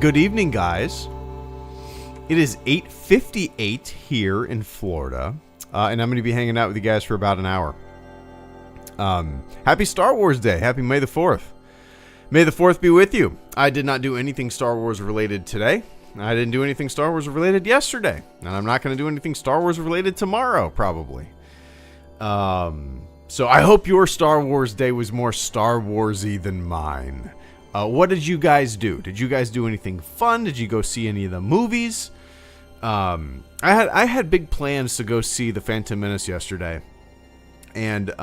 Good evening, guys. It is 8:58 here in Florida, and I'm going to be hanging out with you guys for about an hour. Happy Star Wars Day. Happy May the 4th. May the 4th be with you. I did not do anything Star Wars related today. I didn't do anything Star Wars related yesterday. And I'm not going to do anything Star Wars related tomorrow, probably. So I hope your Star Wars Day was more Star Wars-y than mine. What did you guys do? Did you guys do anything fun? Did you go see any of the movies? I had big plans to go see The Phantom Menace yesterday. And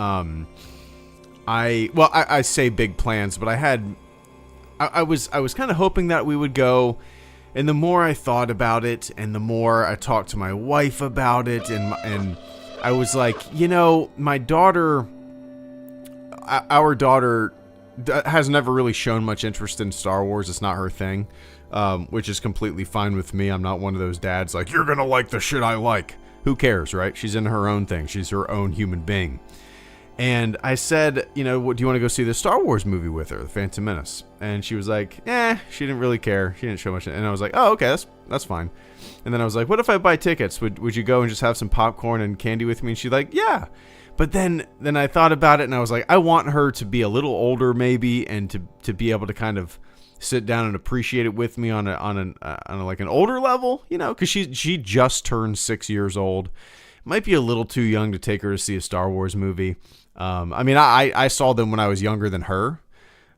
I say big plans, but I was kind of hoping that we would go. And the more I thought about it, and the more I talked to my wife about it, and I was like, my daughter, our daughter, has never really shown much interest in Star Wars. It's not her thing, which is completely fine with me. I'm not one of those dads like, you're gonna like the shit I like. Who cares, right? She's in her own thing. She's her own human being. And I said, do you want to go see the Star Wars movie with her, The Phantom Menace? And she was like, she didn't really care. She didn't show much. And I was like, oh, okay, that's fine. And then I was like, what if I buy tickets? Would you go and just have some popcorn and candy with me? And she's like, yeah. But then I thought about it, and I was like, I want her to be a little older, maybe, and to be able to kind of sit down and appreciate it with me on like an older level, because she just turned 6 years old. Might be a little too young to take her to see a Star Wars movie. I saw them when I was younger than her,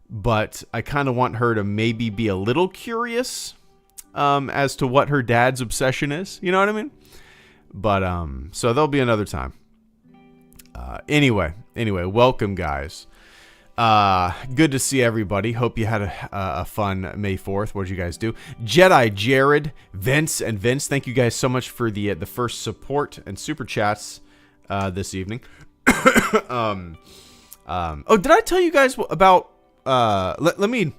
but I kind of want her to maybe be a little curious as to what her dad's obsession is. You know what I mean? But so there'll be another time. Anyway, welcome, guys. Good to see everybody. Hope you had a fun May 4th. What did you guys do? Jedi, Jared, Vince, and Vince, thank you guys so much for the first support and super chats this evening. Did I tell you guys about? Let me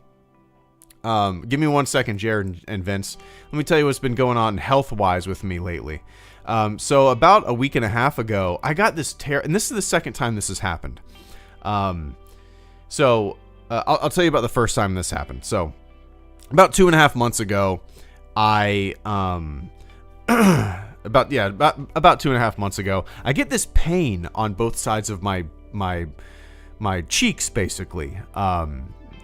give me 1 second, Jared and Vince. Let me tell you what's been going on health-wise with me lately. So about a week and a half ago, I got this and this is the second time this has happened. So I'll tell you about the first time this happened. So about 2.5 months ago, I about 2.5 months ago, I get this pain on both sides of my cheeks, basically.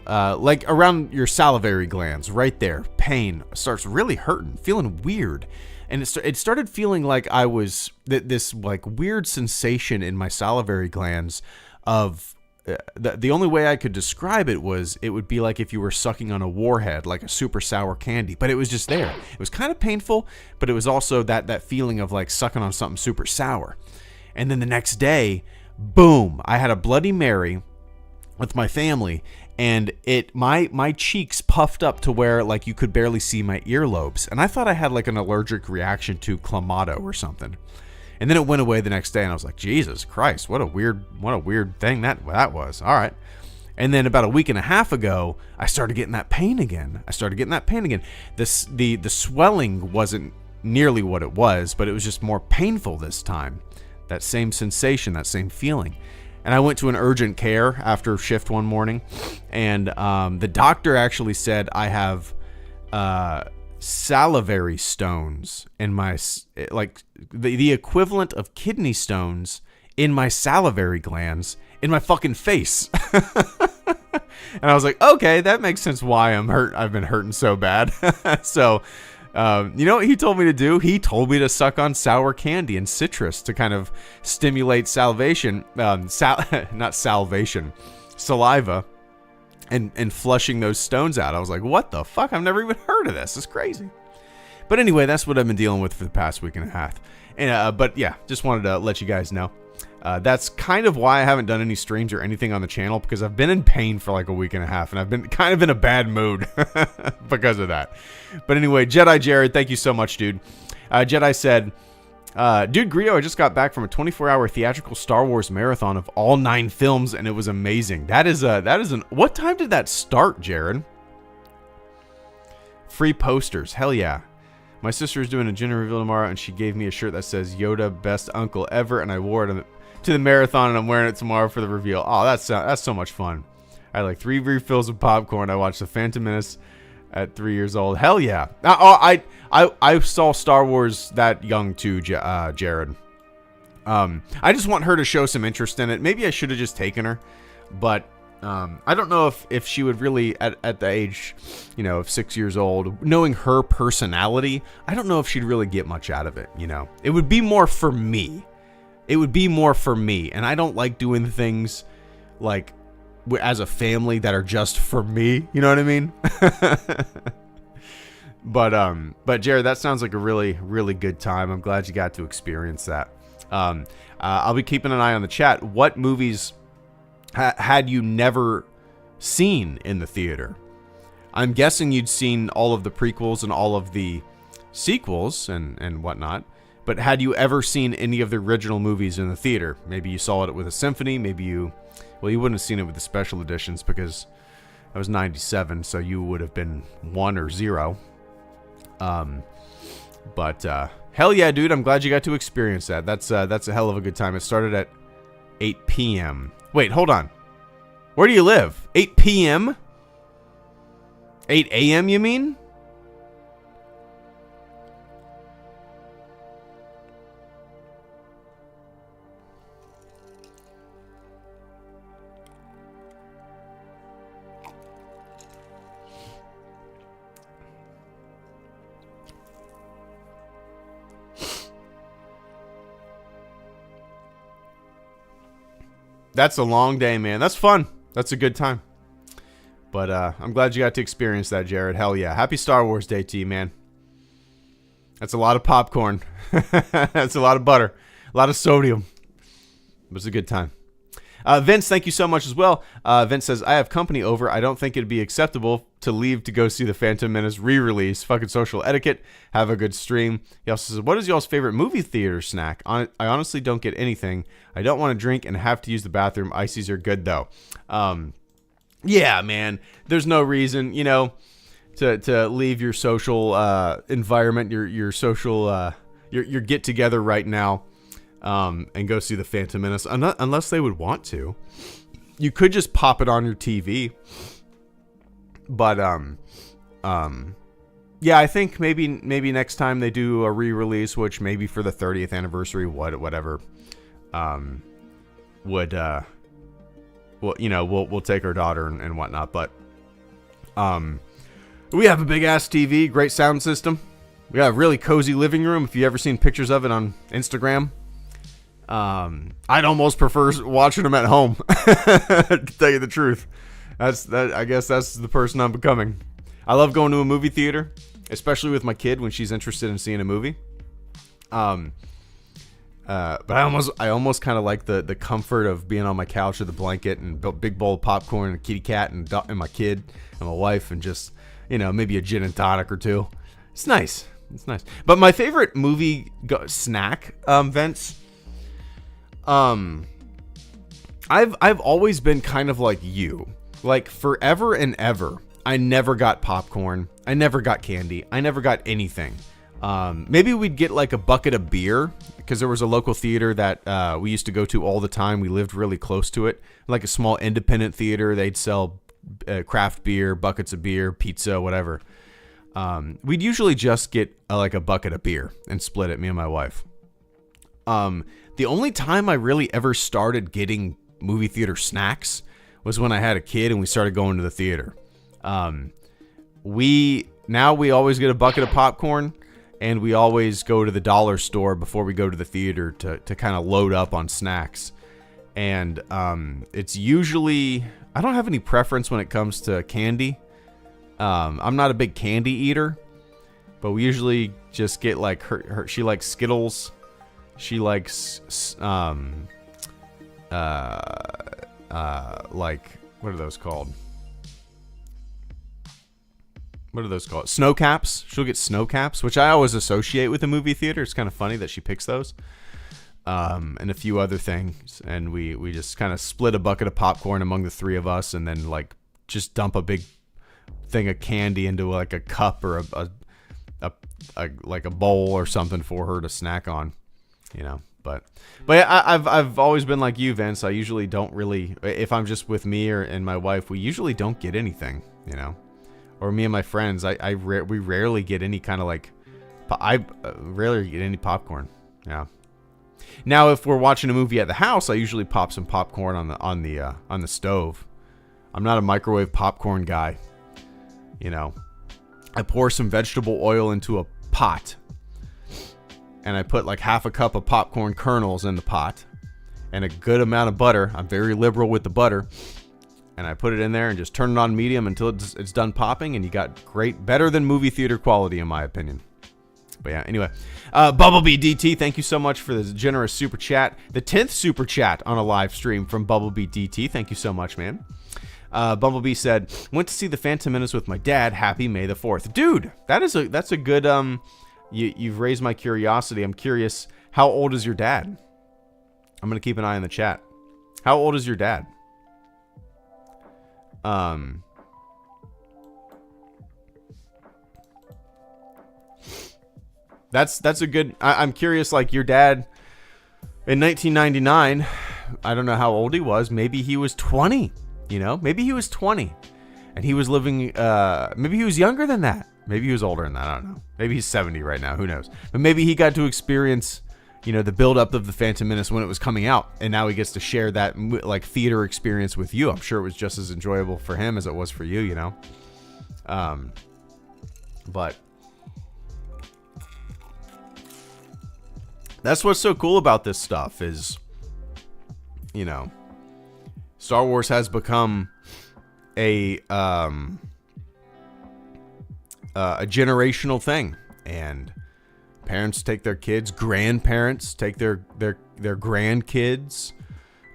Like around your salivary glands, right there. Pain starts really hurting, feeling weird, and it started feeling like I was this like weird sensation in my salivary glands of. The only way I could describe it was it would be like if you were sucking on a warhead, like a super sour candy, but it was just there. It was kind of painful, but it was also that feeling of like sucking on something super sour. And then the next day, boom, I had a Bloody Mary with my family, and my cheeks puffed up to where like you could barely see my earlobes. And I thought I had like an allergic reaction to Clamato or something. And then it went away the next day, and I was like, Jesus Christ, what a weird thing that was. All right. And then about a week and a half ago, I started getting that pain again. The swelling wasn't nearly what it was, but it was just more painful this time. That same sensation, that same feeling. And I went to an urgent care after shift one morning, and the doctor actually said I have salivary stones in my, like the equivalent of kidney stones in my salivary glands in my fucking face. And I was like, okay, that makes sense why I've been hurting so bad. So you know what he told me to do? He told me to suck on sour candy and citrus to kind of stimulate salivation, not salvation, saliva. And flushing those stones out. I was like, what the fuck? I've never even heard of this. It's crazy. But anyway, that's what I've been dealing with for the past week and a half. And but yeah, just wanted to let you guys know. That's kind of why I haven't done any streams or anything on the channel, because I've been in pain for like a week and a half, and I've been kind of in a bad mood because of that. But anyway, Jedi Jared, thank you so much, dude. Jedi said, dude, Greedo, I just got back from a 24-hour theatrical Star Wars marathon of all 9 films, and it was amazing. What time did that start, Jared? Free posters, hell yeah. My sister is doing a gender reveal tomorrow, and she gave me a shirt that says Yoda, best uncle ever, and I wore it to the marathon, and I'm wearing it tomorrow for the reveal. Oh, that's so much fun. I had like 3 refills of popcorn. I watched The Phantom Menace at 3 years old. Hell yeah. I saw Star Wars that young too, Jared. I just want her to show some interest in it. Maybe I should have just taken her, but I don't know if she would really, at the age, you know, of 6 years old, knowing her personality, I don't know if she'd really get much out of it, you know. It would be more for me. And I don't like doing things like as a family that are just for me, you know what I mean? But Jared, that sounds like a really, really good time. I'm glad you got to experience that. I'll be keeping an eye on the chat. What movies had you never seen in the theater? I'm guessing you'd seen all of the prequels and all of the sequels and whatnot. But had you ever seen any of the original movies in the theater? Maybe you saw it with a symphony. Maybe you wouldn't have seen it with the special editions because that was 97, so you would have been 1 or 0. But hell yeah, dude! I'm glad you got to experience that. That's a hell of a good time. It started at 8 p.m. Wait, hold on. Where do you live? 8 p.m. 8 a.m. You mean? That's a long day, man. That's fun. That's a good time. But I'm glad you got to experience that, Jared. Hell yeah. Happy Star Wars Day to you, man. That's a lot of popcorn. That's a lot of butter. A lot of sodium. It was a good time. Vince, thank you so much as well. Vince says, I have company over. I don't think it'd be acceptable to leave to go see the Phantom Menace re-release. Fucking social etiquette. Have a good stream. He also says, what is y'all's favorite movie theater snack? I honestly don't get anything. I don't want to drink and have to use the bathroom. Ices are good, though. Yeah, man. There's no reason, you know, to leave your social environment, your social, your get-together right now. And go see the Phantom Menace, unless they would want to. You could just pop it on your TV, but Yeah, I think maybe next time they do a re-release, which maybe for the 30th anniversary, whatever, would we'll take our daughter and whatnot. But we have a big ass TV, great sound system. We got a really cozy living room. If you ever seen pictures of it on Instagram, I'd almost prefer watching them at home. To tell you the truth, I guess that's the person I'm becoming. I love going to a movie theater, especially with my kid when she's interested in seeing a movie. But I almost kind of like the comfort of being on my couch with a blanket and a big bowl of popcorn and a kitty cat and my kid and my wife and just, maybe a gin and tonic or two. It's nice. It's nice. But my favorite movie snack, Vince, I've always been kind of like you. Like forever and ever, I never got popcorn. I never got candy. I never got anything. Maybe we'd get like a bucket of beer because there was a local theater that we used to go to all the time. We lived really close to it, like a small independent theater. They'd sell craft beer, buckets of beer, pizza, whatever. We'd usually just get like a bucket of beer and split it, me and my wife. The only time I really ever started getting movie theater snacks was when I had a kid and we started going to the theater. We always get a bucket of popcorn. And we always go to the dollar store before we go to the theater to kind of load up on snacks. And it's usually, I don't have any preference when it comes to candy. I'm not a big candy eater, but we usually just get like she likes Skittles. She likes like, what are those called? What are those called? Snow caps. She'll get snow caps, which I always associate with a movie theater. It's kind of funny that she picks those. And a few other things. And we just kind of split a bucket of popcorn among the three of us and then like just dump a big thing of candy into like a cup or a like a bowl or something for her to snack on, But yeah, I've always been like you, Vince. I usually don't really, if I'm just with me and my wife, we usually don't get anything, Or me and my friends, we rarely get any kind of like, I rarely get any popcorn. Yeah. Now, if we're watching a movie at the house, I usually pop some popcorn on the stove. I'm not a microwave popcorn guy. I pour some vegetable oil into a pot, and I put like half a cup of popcorn kernels in the pot, and a good amount of butter. I'm very liberal with the butter. And I put it in there and just turn it on medium until it's done popping, and you got better than movie theater quality in my opinion. But yeah, anyway, Bumblebee DT, thank you so much for the generous super chat. The 10th super chat on a live stream from Bumblebee DT. Thank you so much, man. Bumblebee said, went to see The Phantom Menace with my dad. Happy May the 4th. Dude, that's a good, you've raised my curiosity. I'm curious, how old is your dad? I'm going to keep an eye on the chat. How old is your dad? That's a good, I'm curious, like your dad in 1999, I don't know how old he was. Maybe he was 20, maybe he was 20 and he was living, maybe he was younger than that. Maybe he was older than that. I don't know. Maybe he's 70 right now. Who knows? But maybe he got to experience, the buildup of The Phantom Menace when it was coming out. And now he gets to share that like theater experience with you. I'm sure it was just as enjoyable for him as it was for you, But that's what's so cool about this stuff is, Star Wars has become a generational thing, and parents take their kids, grandparents take their grandkids,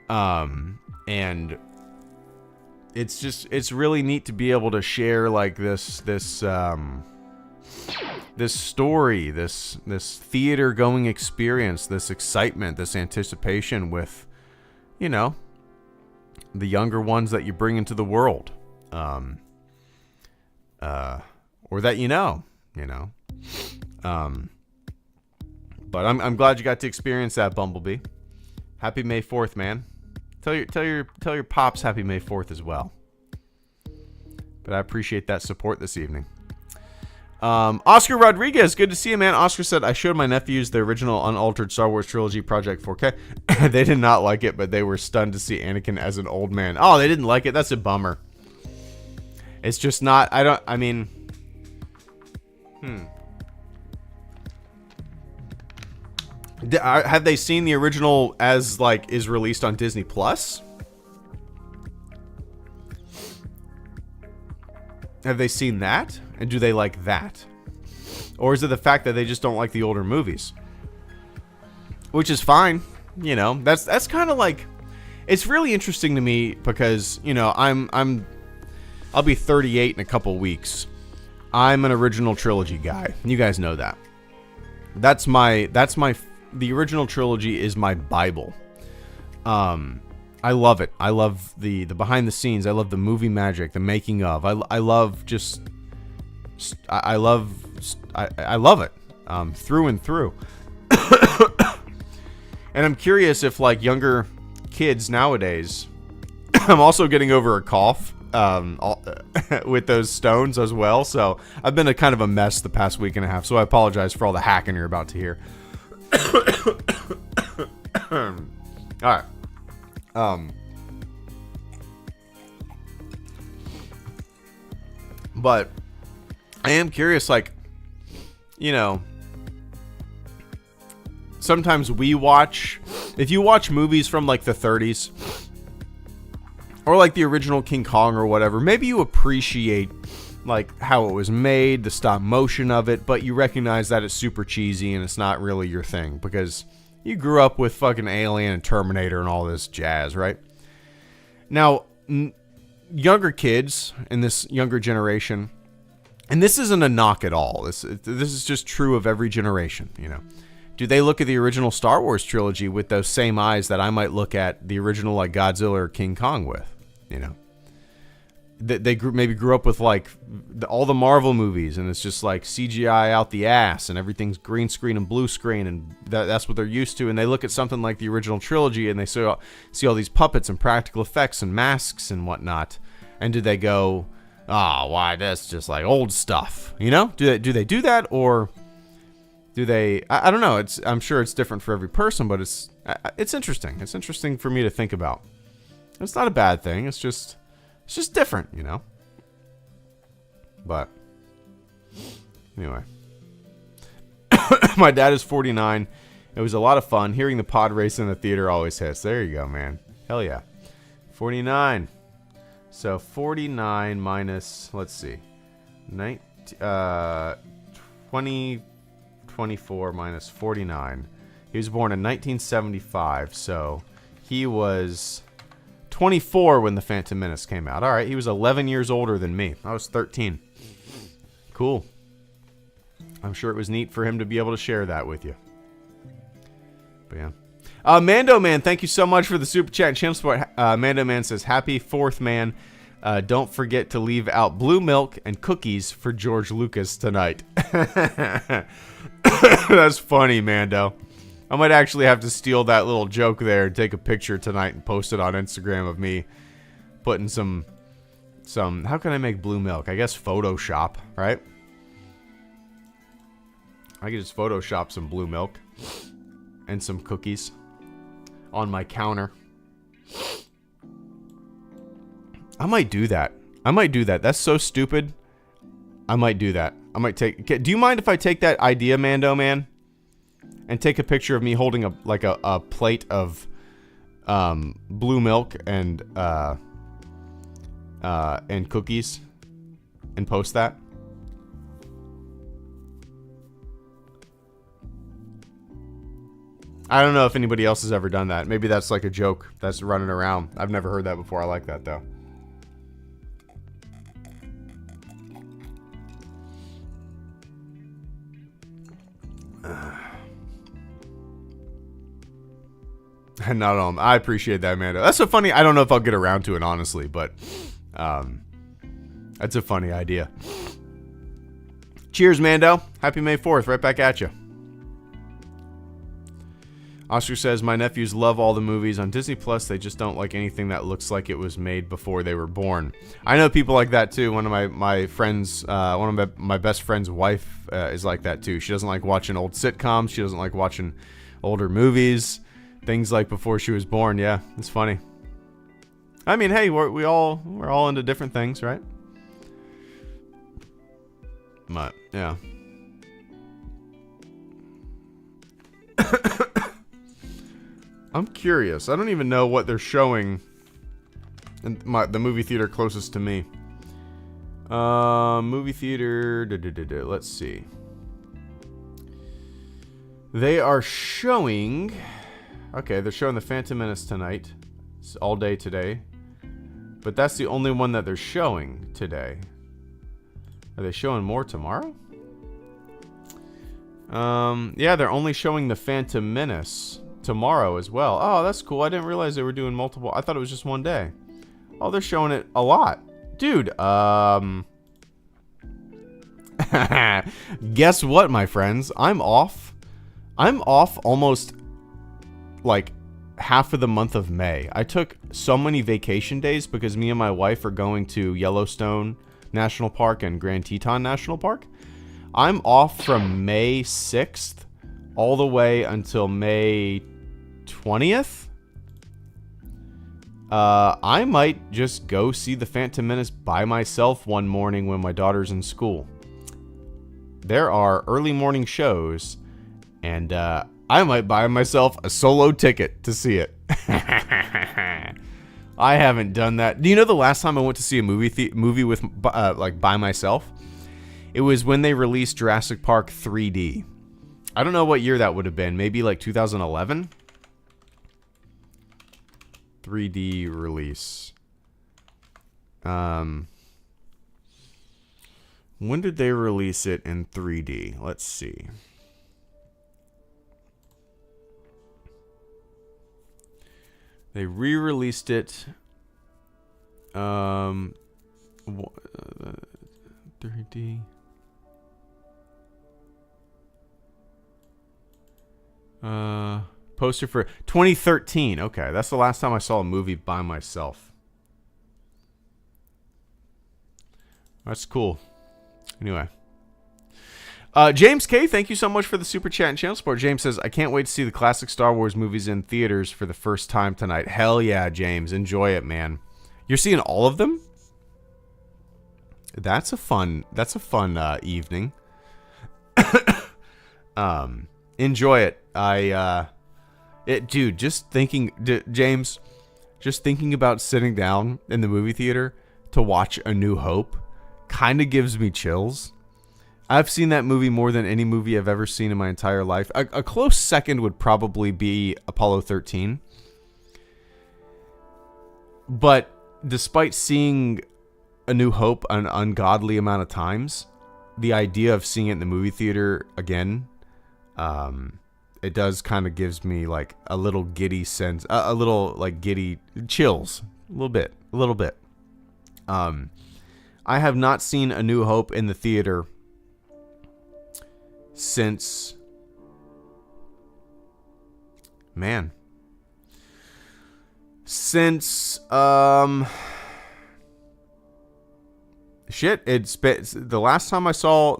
and it's really neat to be able to share like this story, this theater going experience, this excitement, this anticipation with, the younger ones that you bring into the world, or that but I'm glad you got to experience that, Bumblebee. Happy May 4th, man. Tell your pops Happy May 4th as well. But I appreciate that support this evening. Oscar Rodriguez, good to see you, man. Oscar said, I showed my nephews the original Unaltered Star Wars Trilogy Project 4K. They did not like it, but they were stunned to see Anakin as an old man. Oh, they didn't like it? That's a bummer. It's just not, have they seen the original as, like, is released on Disney Plus? Have they seen that? And do they like that? Or is it the fact that they just don't like the older movies? Which is fine. You know, that's kind of like, it's really interesting to me because, you know, I'll be 38 in a couple weeks. I'm an original trilogy guy. You guys know that. The original trilogy is my Bible. I love it. I love the behind the scenes. I love the movie magic, the making of. I love just, I love it through and through. And I'm curious if, like, younger kids nowadays, I'm also getting over a cough with those stones as well. So I've been a kind of a mess the past week and a half. So I apologize for all the hacking you're about to hear. All right. But I am curious, like, you know, sometimes if you watch movies from, like, the 30s or, like, the original King Kong or whatever, maybe you appreciate, like, how it was made, the stop motion of it, but you recognize that it's super cheesy and it's not really your thing because you grew up with fucking Alien and Terminator and all this jazz, right? Now, younger kids in this younger generation, and this isn't a knock at all. This is just true of every generation, you know. Do they look at the original Star Wars trilogy with those same eyes that I might look at the original, like, Godzilla or King Kong with, you know? They maybe grew up with, like, all the Marvel movies, and it's just, like, CGI out the ass, and everything's green screen and blue screen, and that's what they're used to. And they look at something like the original trilogy, and they see all these puppets and practical effects and masks and whatnot. And do they go, oh, why, that's just like old stuff, you know? Do they do that, or do they? I don't know. I'm sure it's different for every person, but it's interesting. It's interesting for me to think about. It's not a bad thing. It's just different, you know? But anyway. My dad is 49. It was a lot of fun. Hearing the pod race in the theater always hits. There you go, man. Hell yeah. 49. So 49 minus, let's see. 24 minus 49. He was born in 1975, so he was 24 when The Phantom Menace came out. All right, he was 11 years older than me. I was 13. Cool. I'm sure it was neat for him to be able to share that with you. But yeah. Mando Man, thank you so much for the super chat and channel support. Mando Man says, happy 4th, man. Don't forget to leave out blue milk and cookies for George Lucas tonight. That's funny, Mando. I might actually have to steal that little joke there and take a picture tonight and post it on Instagram of me putting some how can I make blue milk? I guess Photoshop, right? I could just Photoshop some blue milk and some cookies on my counter. I might do that. That's so stupid. I might do that. Do you mind if I take that idea, Mando Man, and take a picture of me holding a plate of blue milk and cookies and post that? I don't know if anybody else has ever done that. Maybe that's like a joke that's running around. I've never heard that before. I like that, though. Not at all. I appreciate that, Amanda. That's so funny. I don't know if I'll get around to it, honestly, but that's a funny idea. Cheers, Mando. Happy May 4th. Right back at you. Oscar says, my nephews love all the movies on Disney Plus. They just don't like anything that looks like it was made before they were born. I know people like that too. One of my friends, one of my best friend's wife is like that too. She doesn't like watching old sitcoms. She doesn't like watching older movies. Things like before she was born. Yeah, it's funny. I mean, hey, we're all into different things, right? But yeah. I'm curious. I don't even know what they're showing in the movie theater closest to me. Movie theater. Let's see. They are showing. Okay, they're showing The Phantom Menace tonight. It's all day today. But that's the only one that they're showing today. Are they showing more tomorrow? Yeah, they're only showing The Phantom Menace tomorrow as well. Oh, that's cool. I didn't realize they were doing multiple. I thought it was just one day. Oh, they're showing it a lot. Dude, guess what, my friends? I'm off. I'm off almost like half of the month of May. I took so many vacation days because me and my wife are going to Yellowstone National Park and Grand Teton National Park. I'm off from May 6th all the way until May 20th. I might just go see The Phantom Menace by myself one morning when my daughter's in school. There are early morning shows, and I might buy myself a solo ticket to see it. I haven't done that. Do you know the last time I went to see a movie with like by myself? It was when they released Jurassic Park 3D. I don't know what year that would have been. Maybe like 2011? 3D release. When did they release it in 3D? Let's see. They re-released it 3D. Poster for 2013. Okay, that's the last time I saw a movie by myself. That's cool. Anyway. James K, thank you so much for the super chat and channel support. James says, I can't wait to see the classic Star Wars movies in theaters for the first time tonight. Hell yeah, James. Enjoy it, man. You're seeing all of them? That's a fun evening. Enjoy it. Dude, just thinking, James, just thinking about sitting down in the movie theater to watch A New Hope kind of gives me chills. I've seen that movie more than any movie I've ever seen in my entire life. A close second would probably be Apollo 13. But despite seeing A New Hope an ungodly amount of times, the idea of seeing it in the movie theater again, it does kind of gives me like a little giddy sense, a little like giddy chills, a little bit. I have not seen A New Hope in the theater since, it's the last time I saw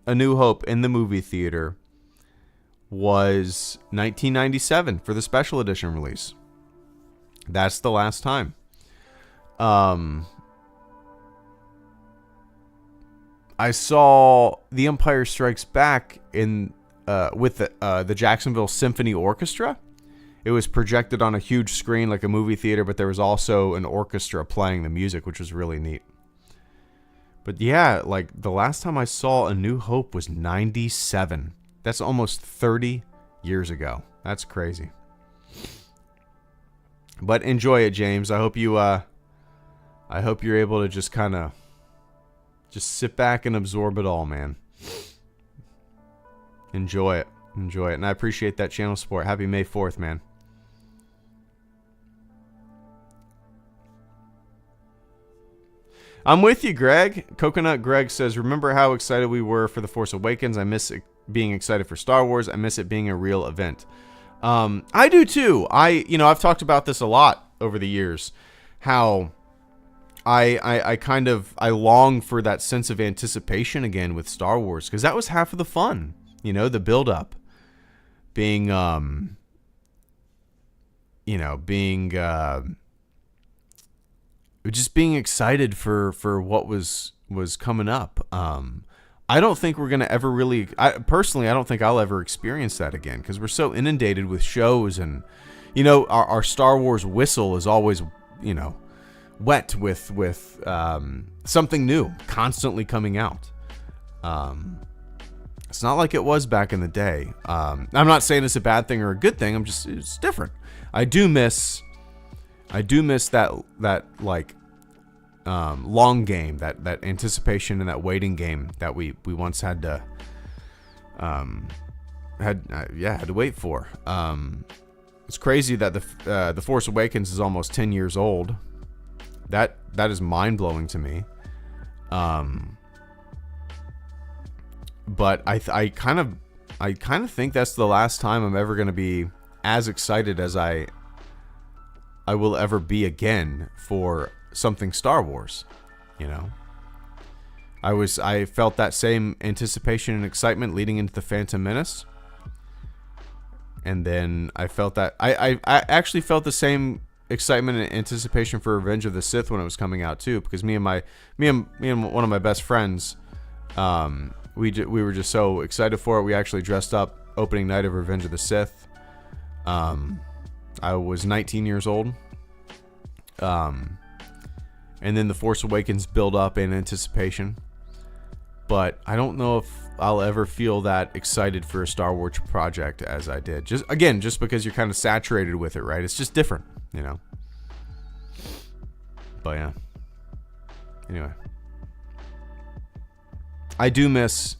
A New Hope in the movie theater was 1997 for the special edition release. That's the last time. I saw The Empire Strikes Back in with the Jacksonville Symphony Orchestra. It was projected on a huge screen like a movie theater, but there was also an orchestra playing the music, which was really neat. But yeah, like the last time I saw A New Hope was 97. That's almost 30 years ago. That's crazy. But enjoy it, James. I hope you're able to just kind of just sit back and absorb it all, man. Enjoy it. And I appreciate that channel support. Happy May 4th, man. I'm with you, Greg. Coconut Greg says, remember how excited we were for The Force Awakens? I miss being excited for Star Wars. I miss it being a real event. I do too. I've talked about this a lot over the years, how I long for that sense of anticipation again with Star Wars, because that was half of the fun, the build up, being just being excited for what was coming up. I don't think we're gonna ever really. I don't think I'll ever experience that again, because we're so inundated with shows, and our Star Wars whistle is always wet with something new constantly coming out. It's not like it was back in the day. I'm not saying it's a bad thing or a good thing. It's different. I do miss that like long game, that anticipation and that waiting game that we once had to wait for. It's crazy that the Force Awakens is almost 10 years old. That is mind-blowing to me. But I kind of think that's the last time I'm ever going to be as excited as I will ever be again for something Star Wars. I felt that same anticipation and excitement leading into the Phantom Menace, and then I felt that I actually felt the same excitement and anticipation for Revenge of the Sith when it was coming out too, because me and one of my best friends, we were just so excited for it. We actually dressed up opening night of Revenge of the Sith. I was 19 years old. And then The Force Awakens build up in anticipation. But I don't know if I'll ever feel that excited for a Star Wars project as I did. Just because you're kind of saturated with it, right? It's just different, But yeah. Anyway. I do miss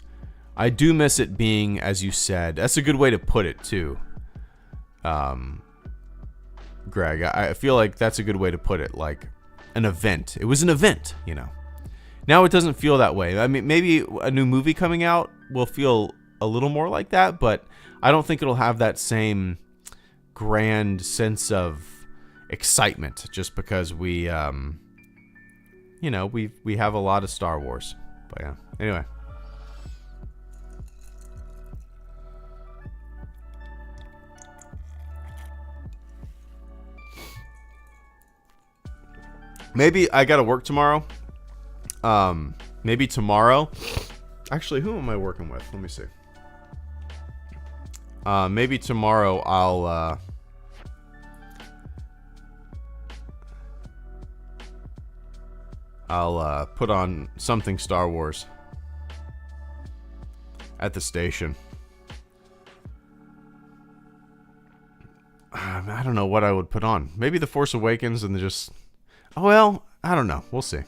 it being, as you said. That's a good way to put it too. Greg, I feel like that's a good way to put it, like an event. It was an event, Now it doesn't feel that way. I mean, maybe a new movie coming out will feel a little more like that, but I don't think it'll have that same grand sense of excitement just because we have a lot of Star Wars. But yeah, anyway. Maybe I gotta work tomorrow. Maybe tomorrow. Actually, who am I working with? Let me see. Maybe tomorrow I'll put on something Star Wars at the station. I don't know what I would put on. Maybe The Force Awakens and just... Well, I don't know. We'll see.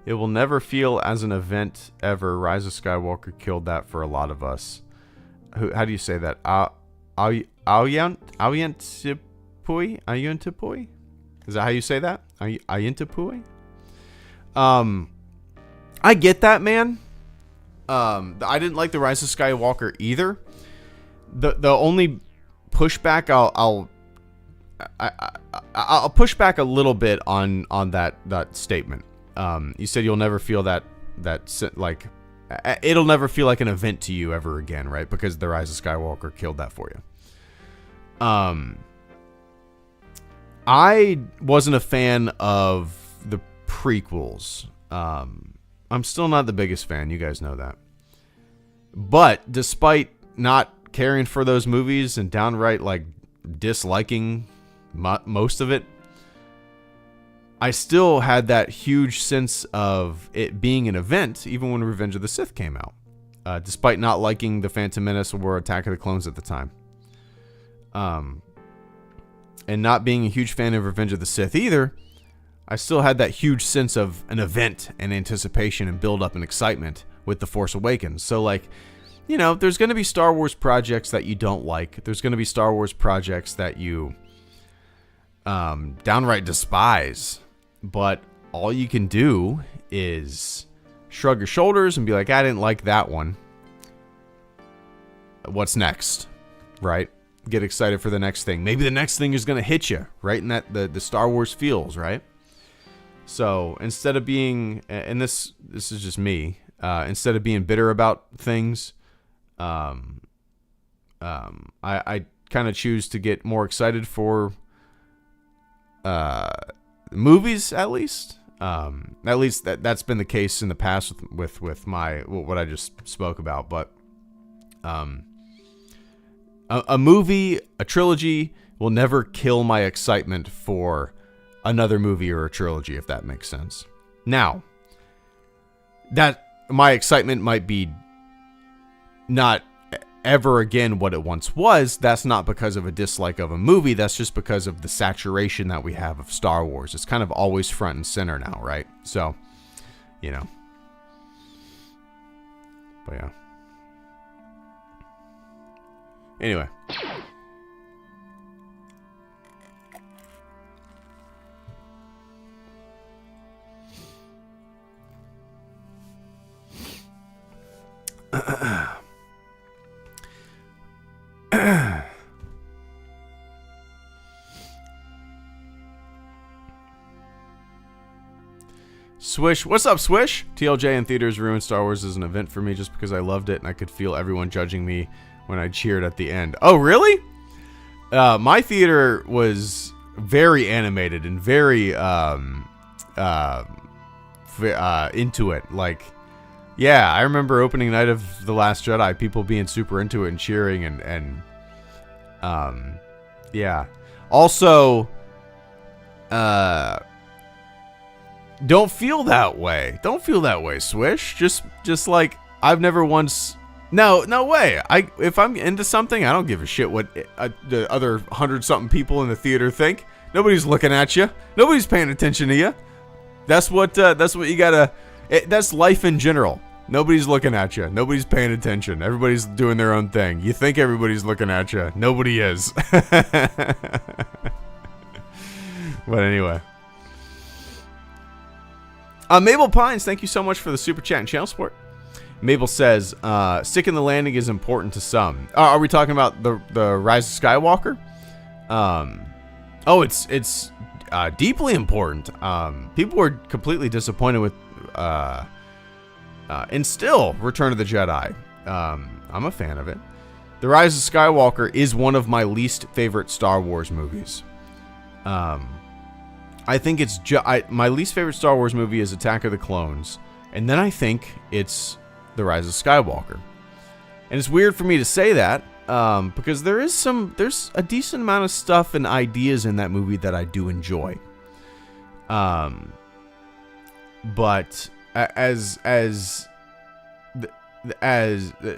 It will never feel as an event ever. Rise of Skywalker killed that for a lot of us. How do you say that? Ayuntapui? Is that how you say that? Ayuntapui? I get that, man. I didn't like the Rise of Skywalker either. The only pushback I'll push back a little bit on that statement. You said you'll never feel that like it'll never feel like an event to you ever again, right? Because the Rise of Skywalker killed that for you. I wasn't a fan of the prequels. I'm still not the biggest fan. You guys know that. But despite not caring for those movies and downright like disliking most of it, I still had that huge sense of it being an event, even when Revenge of the Sith came out, despite not liking The Phantom Menace or Attack of the Clones at the time. And not being a huge fan of Revenge of the Sith either, I still had that huge sense of an event and anticipation and build up and excitement with The Force Awakens. So like, there's going to be Star Wars projects that you don't like. There's going to be Star Wars projects that you downright despise. But all you can do is shrug your shoulders and be like, I didn't like that one. What's next? Right? Get excited for the next thing. Maybe the next thing is going to hit you right in that the Star Wars feels, right? So instead of being, and this is just me, instead of being bitter about things, I kind of choose to get more excited for movies, at least. At least that's been the case in the past with my what I just spoke about. But a movie, a trilogy will never kill my excitement for another movie or a trilogy, if that makes sense. Now, that my excitement might be not ever again what it once was. That's not because of a dislike of a movie. That's just because of the saturation that we have of Star Wars. It's kind of always front and center now, right? So, you know. But yeah. Anyway. Swish, what's up, Swish? TLJ in theaters ruined Star Wars as an event for me just because I loved it and I could feel everyone judging me when I cheered at the end. Oh, really? My theater was very animated and very into it. Like, yeah, I remember opening night of The Last Jedi, people being super into it and cheering and yeah. Also, don't feel that way. Don't feel that way, Swish. Just like I've never once. No way. If I'm into something, I don't give a shit what the other 100-something people in the theater think. Nobody's looking at you. Nobody's paying attention to you. That's what you gotta. That's life in general. Nobody's looking at you. Nobody's paying attention. Everybody's doing their own thing. You think everybody's looking at you. Nobody is. But anyway. Mabel Pines, thank you so much for the super chat and channel support. Mabel says, sticking the landing is important to some. Are we talking about the Rise of Skywalker? It's deeply important. People were completely disappointed with and still Return of the Jedi. I'm a fan of it. The Rise of Skywalker is one of my least favorite Star Wars movies. I think it's my least favorite Star Wars movie is Attack of the Clones, and then I think it's The Rise of Skywalker. And it's weird for me to say that because there's a decent amount of stuff and ideas in that movie that I do enjoy. But as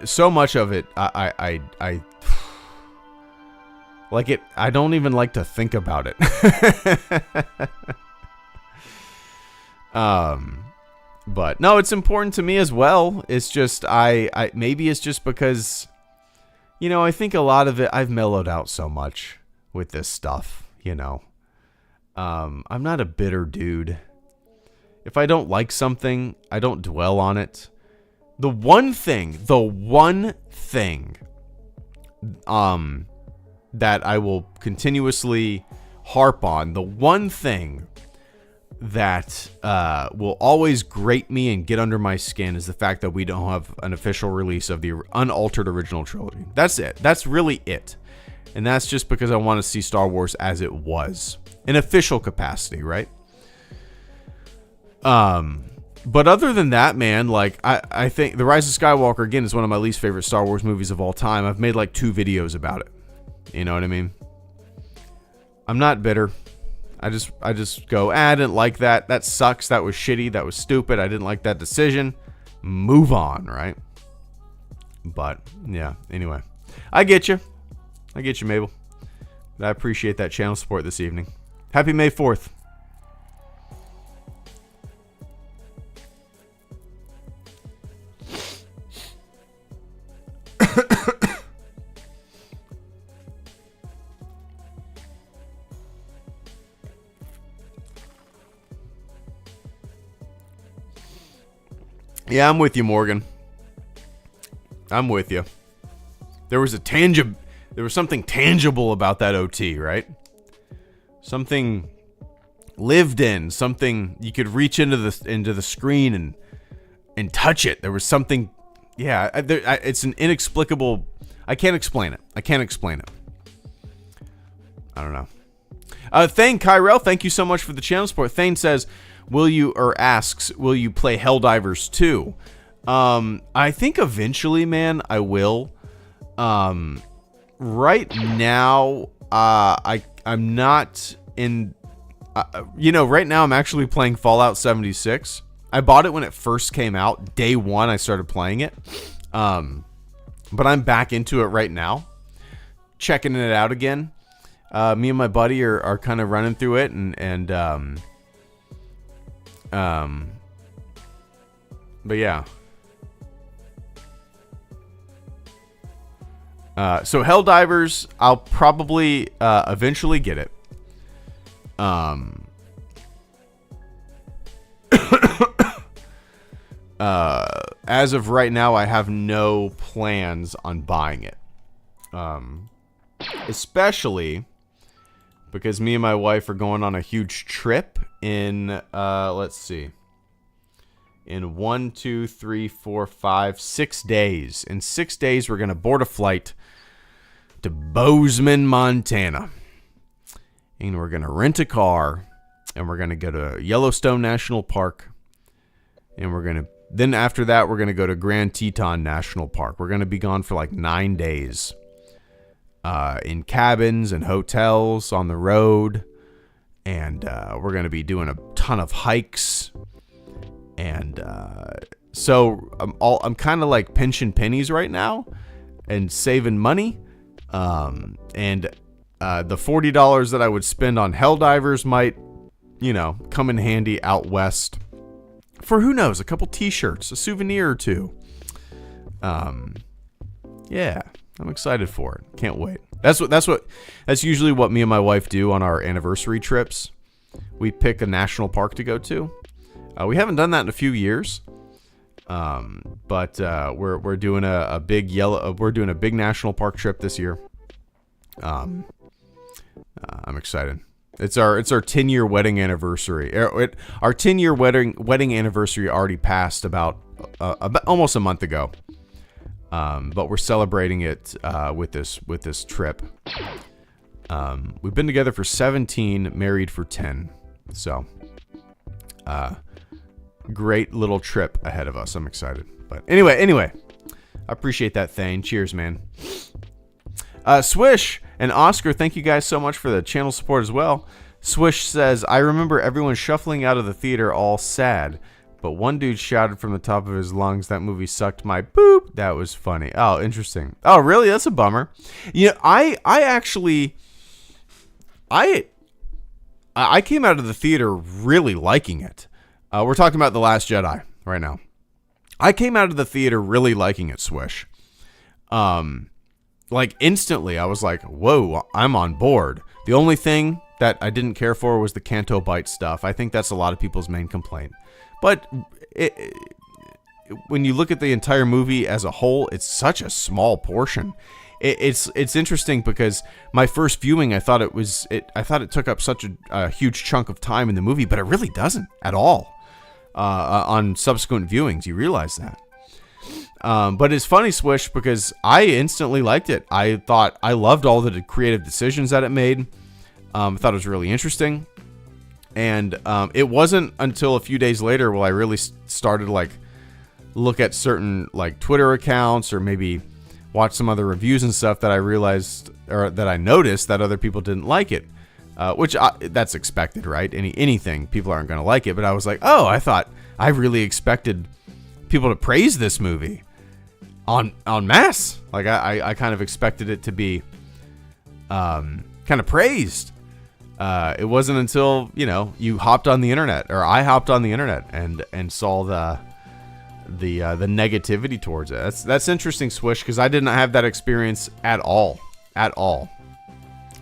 so much of it, I like it. I don't even like to think about it. But no, it's important to me as well. It's just I maybe it's just because, you know, I think a lot of it I've mellowed out so much with this stuff. You know, I'm not a bitter dude. If I don't like something, I don't dwell on it. The one thing that I will continuously harp on, the one thing that will always grate me and get under my skin is the fact that we don't have an official release of the unaltered original trilogy. That's it. That's really it. And that's just because I want to see Star Wars as it was. In official capacity, right? But other than that, man, like, I think The Rise of Skywalker, again, is one of my least favorite Star Wars movies of all time. I've made like 2 videos about it. You know what I mean? I'm not bitter. I just go, I didn't like that. That sucks. That was shitty. That was stupid. I didn't like that decision. Move on, right? But, yeah, anyway. I get you, Mabel. I appreciate that channel support this evening. Happy May 4th. Yeah, I'm with you, Morgan. I'm with you. There was something tangible about that OT, right? Something lived in, something you could reach into the screen and touch it. There was something, yeah. It's an inexplicable. I can't explain it. I don't know. Thane Kyrell, thank you so much for the channel support. Thane says, asks, will you play Helldivers 2? I think eventually, man, I will. Right now, I'm not in, right now I'm actually playing Fallout 76. I bought it when it first came out. Day one, I started playing it. But I'm back into it right now, checking it out again. Me and my buddy are kind of running through it, but yeah. So Helldivers, I'll probably eventually get it. As of right now, I have no plans on buying it. Especially because me and my wife are going on a huge trip in, let's see, in 1, 2, 3, 4, 5, 6 days. In 6 days, we're going to board a flight to Bozeman, Montana. And we're going to rent a car, and we're going to go to Yellowstone National Park. And then after that, we're going to go to Grand Teton National Park. We're going to be gone for like 9 days. In cabins and hotels on the road. And we're going to be doing a ton of hikes. And so I'm kind of like pinching pennies right now and saving money. And the $40 that I would spend on Helldivers might, come in handy out west for, who knows, a couple t-shirts, a souvenir or two. Yeah, I'm excited for it. Can't wait. That's usually what me and my wife do on our anniversary trips. We pick a national park to go to. We haven't done that in a few years. But we're doing a big national park trip this year. I'm excited. It's our 10-year wedding anniversary. Our 10-year wedding anniversary already passed about almost a month ago. But we're celebrating it with this trip. We've been together for 17, married for 10. So, great little trip ahead of us. I'm excited. But anyway, I appreciate that, Thane. Cheers, man. Swish and Oscar, thank you guys so much for the channel support as well. Swish says, I remember everyone shuffling out of the theater all sad, but one dude shouted from the top of his lungs, that movie sucked my boop. That was funny. Oh, interesting. Oh, really? That's a bummer. I came out of the theater really liking it. We're talking about The Last Jedi right now. I came out of the theater really liking it, Swish. Like instantly, I was like, whoa, I'm on board. The only thing that I didn't care for was the Canto Bite stuff. I think that's a lot of people's main complaint. But when you look at the entire movie as a whole, it's such a small portion. It's interesting because my first viewing, I thought it took up such a huge chunk of time in the movie, but it really doesn't at all. On subsequent viewings, you realize that. But it's funny, Swish, because I instantly liked it. I thought I loved all the creative decisions that it made. I thought it was really interesting. And it wasn't until a few days later where I really started to look at certain Twitter accounts or maybe watch some other reviews and stuff that I realized, or that I noticed, that other people didn't like it. That's expected, right? Anything, people aren't going to like it. But I was like, I really expected people to praise this movie en masse. I kind of expected it to be kind of praised. It wasn't until you hopped on the internet, or I hopped on the internet and saw the negativity towards it. That's interesting, Swish, because I did not have that experience at all.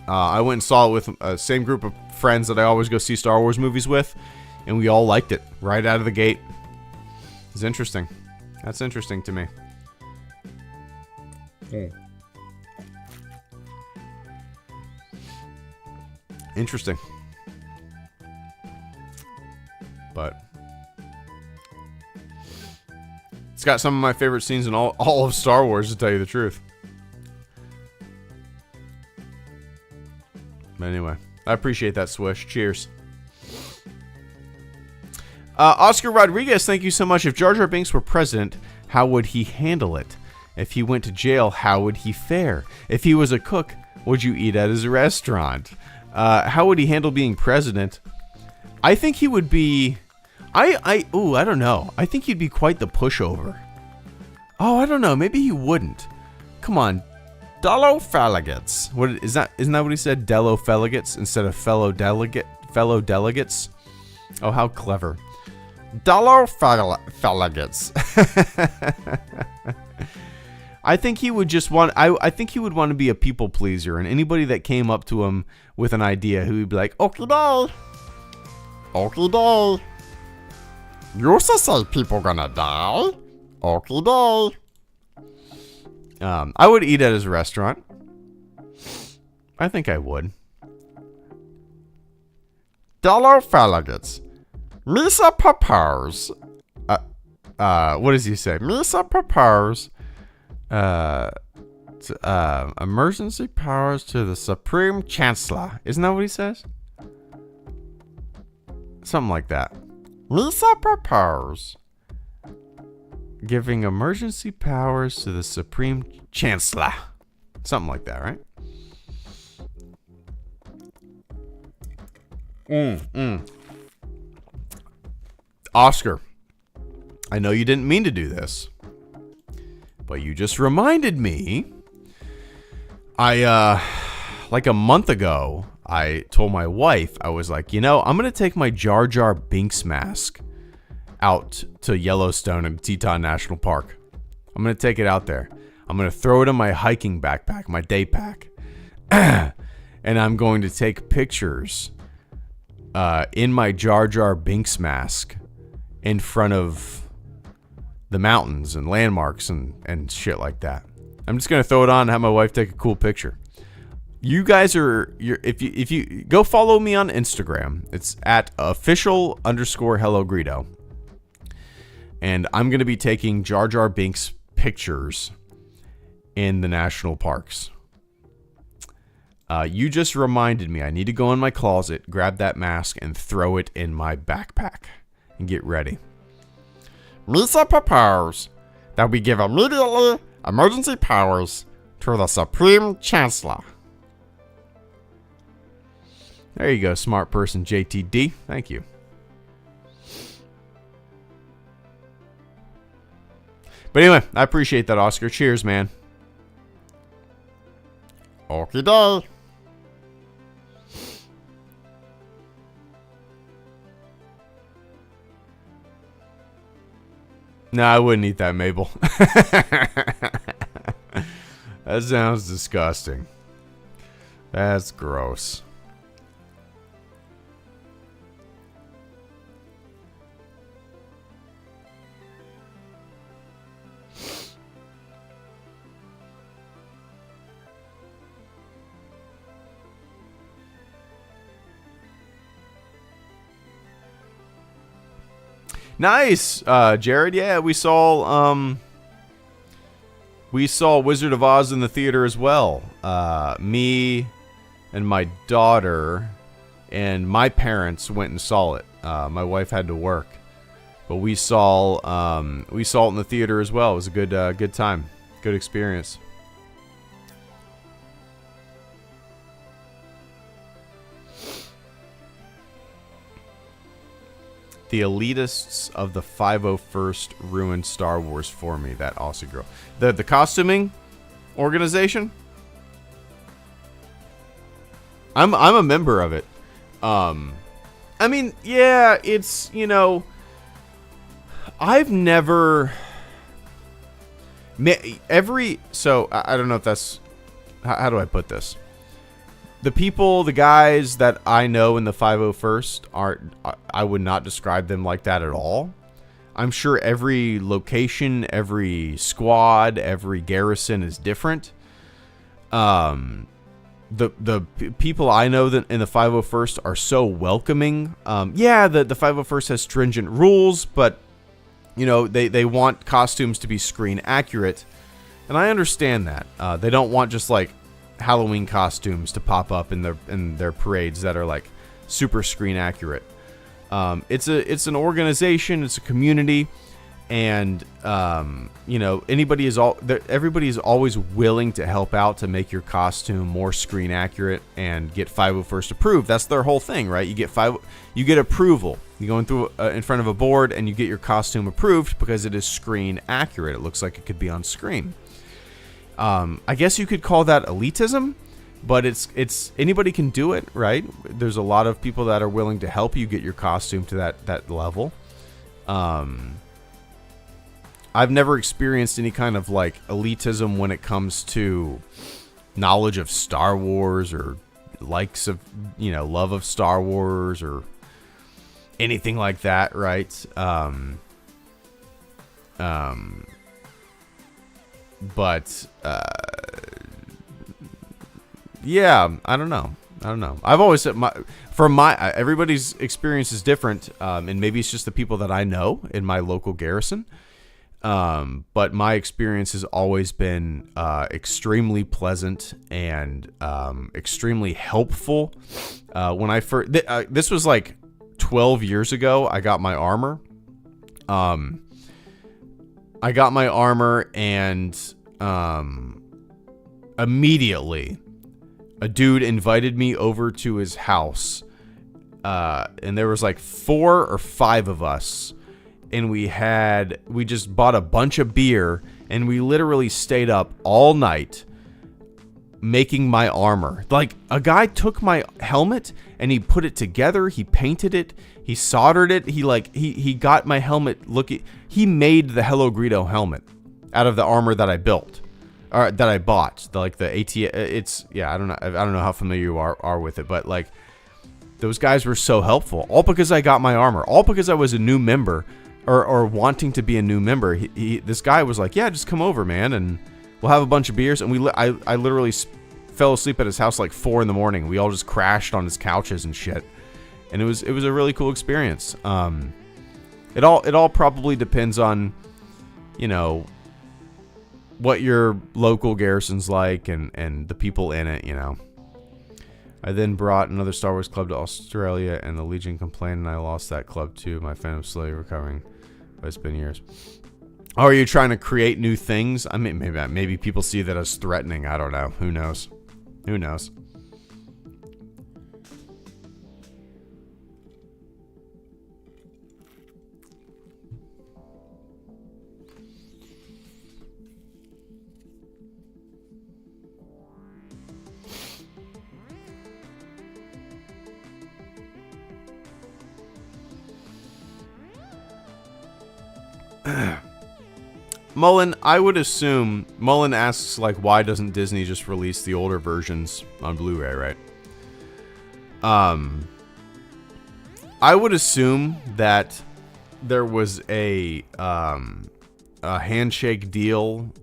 I went and saw it with the same group of friends that I always go see Star Wars movies with, and we all liked it right out of the gate. It's interesting. That's interesting to me. Interesting. But it's got some of my favorite scenes in all of Star Wars, to tell you the truth. But anyway, I appreciate that, Swish. Cheers. Oscar Rodriguez, thank you so much. If Jar Jar Binks were president, how would he handle it? If he went to jail, how would he fare? If he was a cook, would you eat at his restaurant? How would he handle being president? I think he would be... I don't know. I think he'd be quite the pushover. Oh, I don't know. Maybe he wouldn't. Come on. Dello-feligates. What is that? Isn't that what he said? Dello-feligates instead of fellow delegates? Oh, how clever. Dello-feligates. I think he would just want... I think he would want to be a people pleaser, and anybody that came up to him with an idea, he would be like, "Okie day. Okie day. You used to say people gonna die. Okie day." I would eat at his restaurant. I think I would. Dello-feligates. Misa propose. What does he say? Misa propose. Emergency powers to the Supreme Chancellor. Isn't that what he says? Something like that. Misa propose. Giving emergency powers to the Supreme Chancellor. Something like that, right? Oscar, I know you didn't mean to do this, but you just reminded me. Like a month ago, I told my wife, I was like, I'm going to take my Jar Jar Binks mask out to Yellowstone and Teton National Park. I'm going to take it out there. I'm going to throw it in my hiking backpack, my day pack. And I'm going to take pictures in my Jar Jar Binks mask in front of the mountains and landmarks and shit like that. I'm just going to throw it on and have my wife take a cool picture. You guys if you go follow me on Instagram, it's at official_HelloGreedo. And I'm going to be taking Jar Jar Binks pictures in the national parks. You just reminded me I need to go in my closet, grab that mask, and throw it in my backpack and get ready. Misa propose that we give immediately emergency powers to the Supreme Chancellor. There you go, smart person JTD. Thank you. But anyway, I appreciate that, Oscar. Cheers, man. Okie day. No, I wouldn't eat that, Mabel. That sounds disgusting. That's gross. Nice, Jared. Yeah, we saw Wizard of Oz in the theater as well. Me and my daughter and my parents went and saw it. My wife had to work, but we saw it in the theater as well. It was a good time, good experience. The elitists of the 501st ruined Star Wars for me. That Aussie girl. The costuming organization. I'm a member of it. I mean, yeah, it's, I've never so I don't know if that's, how do I put this? The guys that I know in the 501st I would not describe them like that at all. I'm sure every location, every squad, every garrison is different. The people I know that in the 501st are so welcoming. The 501st has stringent rules, but they want costumes to be screen accurate, and I understand that. They don't want just like Halloween costumes to pop up in their parades that are like super screen accurate. It's an organization, it's a community, and everybody is always willing to help out to make your costume more screen accurate and get 501st approved. That's their whole thing, right? You get approval. You go in front of a board and you get your costume approved because it is screen accurate. It looks like it could be on screen. I guess you could call that elitism, but it's anybody can do it, right? There's a lot of people that are willing to help you get your costume to that level. I've never experienced any kind of like elitism when it comes to knowledge of Star Wars or likes of, love of Star Wars or anything like that, right? Yeah, I don't know. I've always said everybody's experience is different, and maybe it's just the people that I know in my local garrison. But my experience has always been extremely pleasant and extremely helpful. When I first, this was like 12 years ago, I got my armor. And immediately a dude invited me over to his house. And there was like 4 or 5 of us. And we just bought a bunch of beer, and we literally stayed up all night making my armor. Like, a guy took my helmet and he put it together, he painted it, he soldered it, he got my helmet he made the HelloGreedo helmet out of the armor that I built, or that I bought. I don't know how familiar you are with it, but like, those guys were so helpful, all because I got my armor, all because I was a new member. Or wanting to be a new member. This guy was like, yeah, just come over, man, and we'll have a bunch of beers. And I literally fell asleep at his house like 4 a.m. We all just crashed on his couches and shit, and it was a really cool experience. It all probably depends on, what your local garrison's like and the people in it. I then brought another Star Wars club to Australia, and the Legion complained, and I lost that club too. My fan was slowly recovering, but it's been years. Oh, are you trying to create new things? I mean, maybe people see that as threatening. I don't know. Who knows? Mullen, I would assume, Mullen asks, like, why doesn't Disney just release the older versions on Blu-ray, right? I would assume that there was a handshake deal,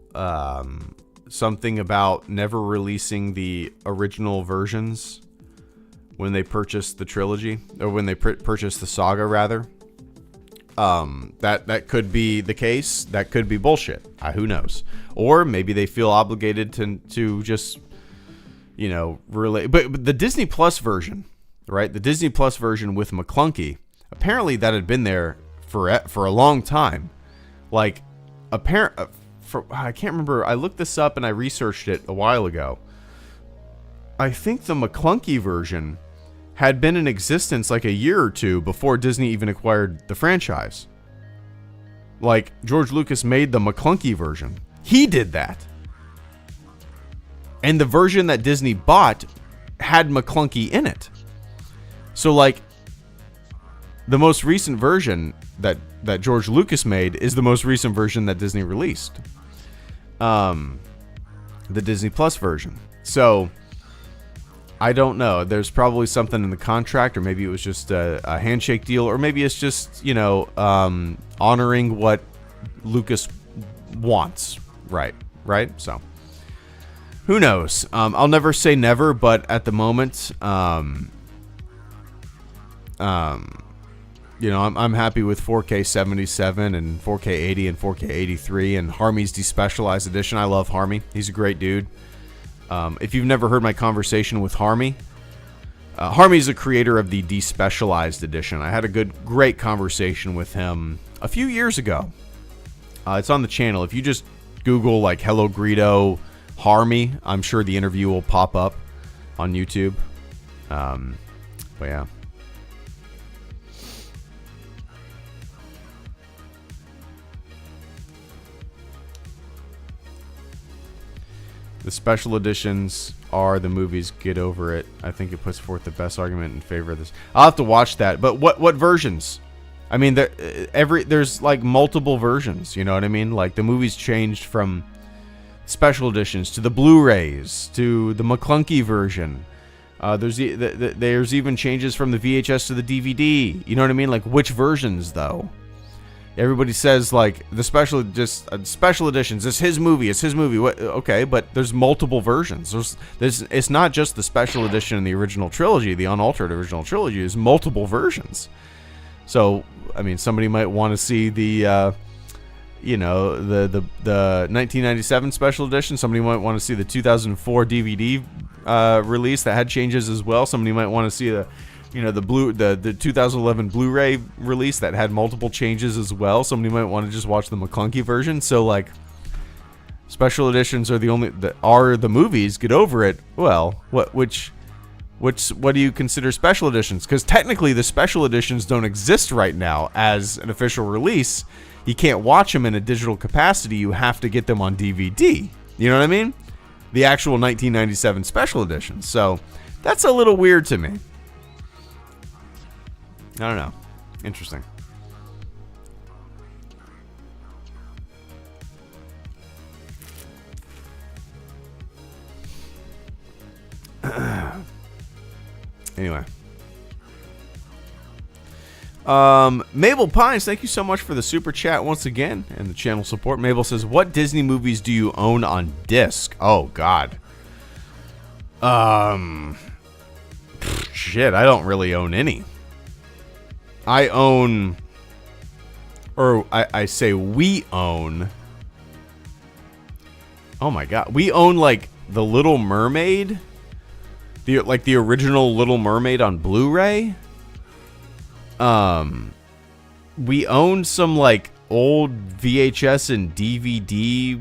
something about never releasing the original versions when they purchased the trilogy, or when they purchased the saga, rather. That could be the case. That could be bullshit. Who knows? Or maybe they feel obligated to just, relate. But the Disney Plus version, right? The Disney Plus version with McClunky, apparently that had been there for a long time. Like, I can't remember. I looked this up and I researched it a while ago. I think the McClunky version had been in existence like a year or two before Disney even acquired the franchise. Like, George Lucas made the McClunky version. He did that. And the version that Disney bought had McClunky in it. So, like, the most recent version that George Lucas made is the most recent version that Disney released. The Disney Plus version. So, I don't know. There's probably something in the contract, or maybe it was just a handshake deal, or maybe it's just, honoring what Lucas wants. Right. So, who knows? I'll never say never, but at the moment, I'm happy with 4K 77 and 4K 80 and 4K 83 and Harmy's Despecialized Edition. I love Harmy. He's a great dude. If you've never heard my conversation with Harmy, Harmy's the creator of the Despecialized Edition. I had a great conversation with him a few years ago. It's on the channel. If you just Google like HelloGreedo Harmy, I'm sure the interview will pop up on YouTube. But yeah. The special editions are the movies. Get over it. I think it puts forth the best argument in favor of this. I'll have to watch that. But what versions? I mean, there's like multiple versions. You know what I mean? Like the movies changed from special editions to the Blu-rays to the McClunky version. There's even changes from the VHS to the DVD. You know what I mean? Like which versions though? Everybody says like the special editions. It's his movie. What? Okay, but there's multiple versions. It's not just the special edition in the original trilogy, the unaltered original trilogy. There's multiple versions. So I mean, somebody might want to see the 1997 special edition. Somebody might want to see the 2004 DVD release that had changes as well. Somebody might want to see the 2011 Blu-ray release that had multiple changes as well. Somebody might want to just watch the McClunky version. So like, special editions are the movies. Get over it. Well, what do you consider special editions? Because technically, the special editions don't exist right now as an official release. You can't watch them in a digital capacity. You have to get them on DVD. You know what I mean? The actual 1997 special editions. So that's a little weird to me. I don't know. Interesting. Anyway. Mabel Pines, thank you so much for the super chat once again and the channel support. Mabel says, what Disney movies do you own on disc? Oh, God. Shit, I don't really own any. I own, or I say we own. Oh my God, we own like The Little Mermaid, the original Little Mermaid on Blu-ray. We own some like old VHS and DVD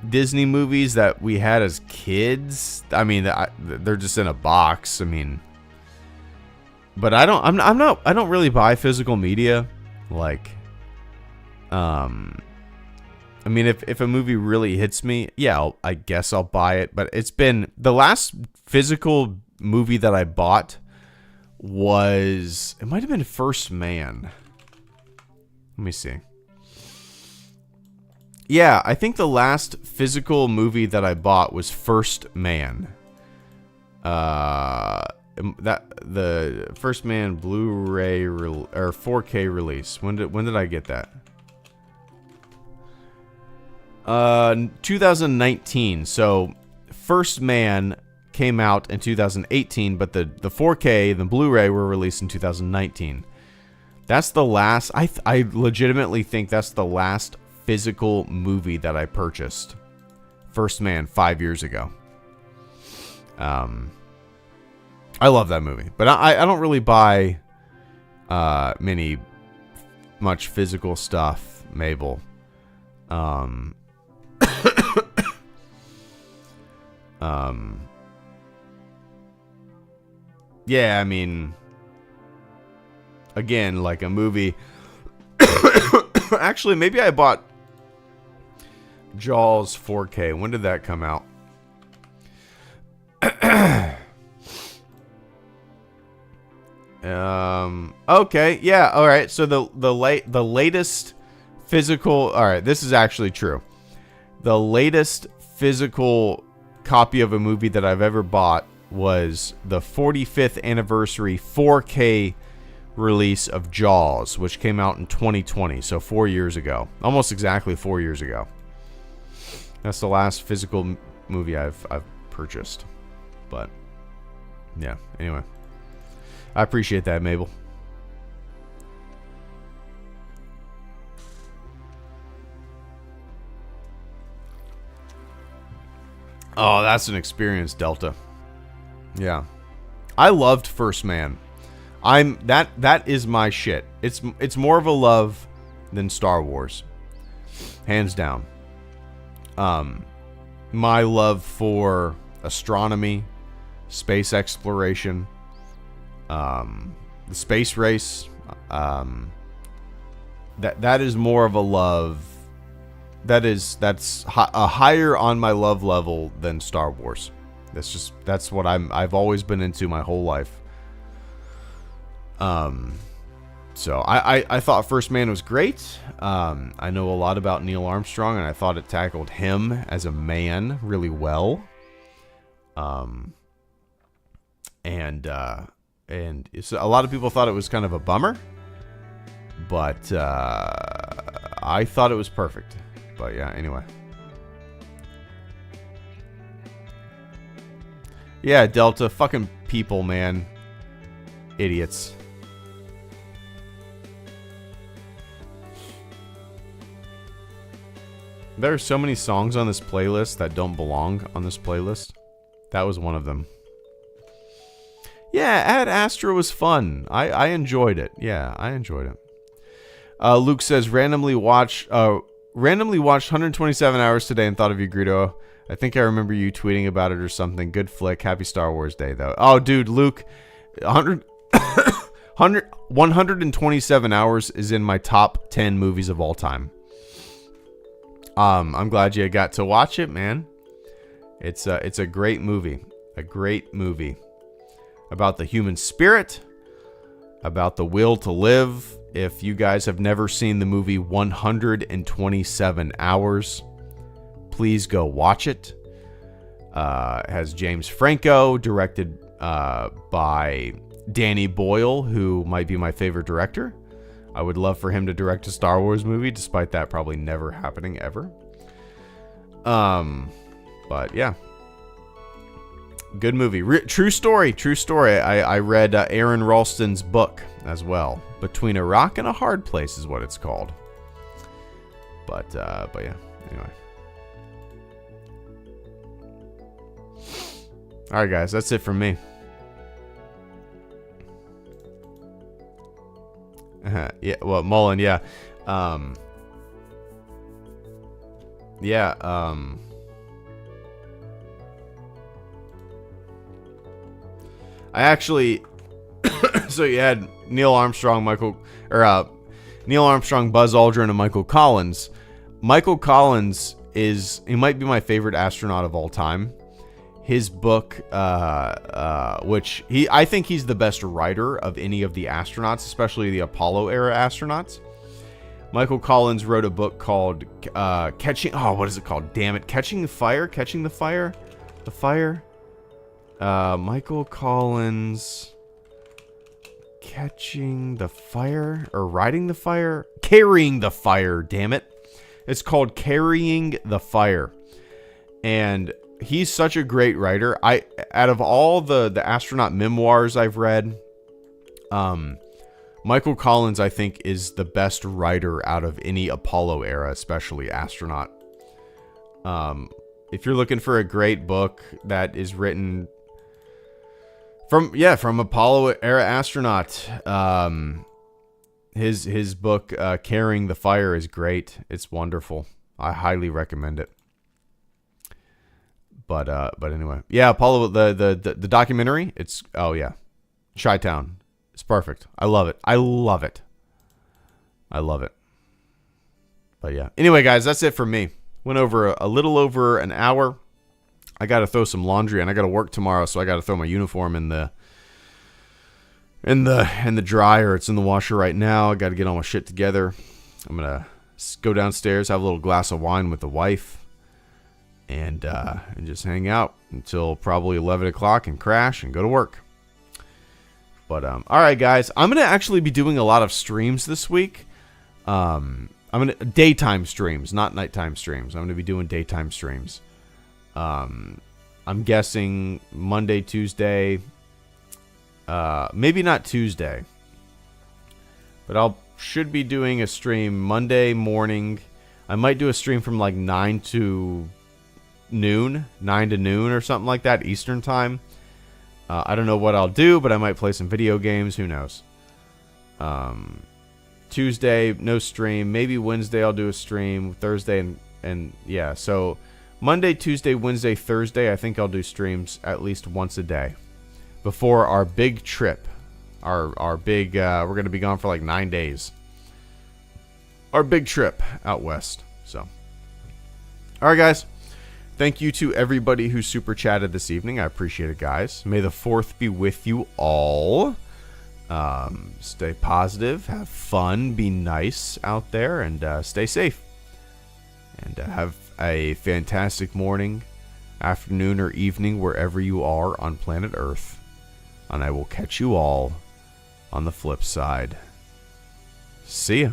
Disney movies that we had as kids. I mean, they're just in a box. I mean. But I don't really buy physical media. Like, I mean, if a movie really hits me, yeah, I guess I'll buy it. But it's been, the last physical movie that I bought was, it might have been First Man. Let me see. Yeah, I think the last physical movie that I bought was First Man. That the First Man Blu-ray or 4K release. When did I get that? 2019. So First Man came out in 2018, but the 4K and the Blu-ray were released in 2019. That's the last. I legitimately think that's the last physical movie that I purchased. First Man 5 years ago. I love that movie, but I don't really buy much physical stuff, Mabel. Yeah, I mean, again, like a movie. Actually, maybe I bought Jaws 4K. When did that come out? Okay, yeah, all right. So the latest physical. All right, this is actually true. The latest physical copy of a movie that I've ever bought was the 45th anniversary 4K release of Jaws, which came out in 2020, so 4 years ago. Almost exactly 4 years ago. That's the last physical movie I've purchased. But yeah, anyway. I appreciate that, Mabel. Oh, that's an experience, Delta. Yeah. I loved First Man. That is my shit. It's more of a love than Star Wars. Hands down. My love for astronomy, space exploration, the space race, that is more of a love. That's higher on my love level than Star Wars. That's what I've always been into my whole life. So I thought First Man was great. I know a lot about Neil Armstrong, and I thought it tackled him as a man really well. And so a lot of people thought it was kind of a bummer, but I thought it was perfect. But yeah, anyway. Yeah, Delta, fucking people, man. Idiots. There are so many songs on this playlist that don't belong on this playlist. That was one of them. Yeah, Ad Astra was fun. I enjoyed it. Yeah, I enjoyed it. Luke says, randomly watched 127 hours today and thought of you, Greedo. I think I remember you tweeting about it or something. Good flick. Happy Star Wars Day, though. Oh, dude, Luke, 127 hours is in my top 10 movies of all time. I'm glad you got to watch it, man. It's a great movie. A great movie. About the human spirit. About the will to live. If you guys have never seen the movie 127 Hours, please go watch it. It has James Franco, directed by Danny Boyle, who might be my favorite director. I would love for him to direct a Star Wars movie, despite that probably never happening ever. But yeah. Good movie. True story. I read Aaron Ralston's book as well. Between a Rock and a Hard Place is what it's called. But yeah. Anyway. All right, guys. That's it from me. Yeah. Well, Mullen. Yeah. Yeah. I actually, so you had Neil Armstrong, Buzz Aldrin, and Michael Collins. Michael Collins he might be my favorite astronaut of all time. His book, which I think he's the best writer of any of the astronauts, especially the Apollo era astronauts. Michael Collins wrote a book called what is it called? Damn it. Catching the Fire? The Fire? Michael Collins Catching the Fire or Riding the Fire? Carrying the Fire, damn it. It's called Carrying the Fire. And he's such a great writer. Out of all the astronaut memoirs I've read, Michael Collins, I think, is the best writer out of any Apollo era, especially astronaut. If you're looking for a great book that is written from Apollo era astronaut, his book Carrying the Fire is great. It's wonderful. I highly recommend it. But anyway, yeah, Apollo the documentary. It's Chi-Town. It's perfect. I love it. But yeah. Anyway, guys, that's it for me. Went over a little over an hour. I got to throw some laundry and I got to work tomorrow, so I got to throw my uniform in the dryer. It's in the washer right now. I got to get all my shit together. I'm going to go downstairs, have a little glass of wine with the wife, and just hang out until probably 11 o'clock and crash and go to work. But all right, guys, I'm gonna actually be doing a lot of streams this week. I'm gonna daytime streams, not nighttime streams. I'm gonna be doing daytime streams. I'm guessing Monday, Tuesday, maybe not Tuesday, but should be doing a stream Monday morning. I might do a stream from like 9 to noon or something like that, Eastern time. I don't know what I'll do, but I might play some video games. Who knows? Tuesday, no stream. Maybe Wednesday I'll do a stream. Thursday and yeah. So Monday, Tuesday, Wednesday, Thursday, I think I'll do streams at least once a day before our big trip. Our big, we're going to be gone for like 9 days. Our big trip out west. So, all right, guys. Thank you to everybody who super chatted this evening. I appreciate it, guys. May the 4th be with you all. Stay positive, have fun, be nice out there, and stay safe. And have a fantastic morning, afternoon, or evening wherever you are on planet Earth. And I will catch you all on the flip side. See ya.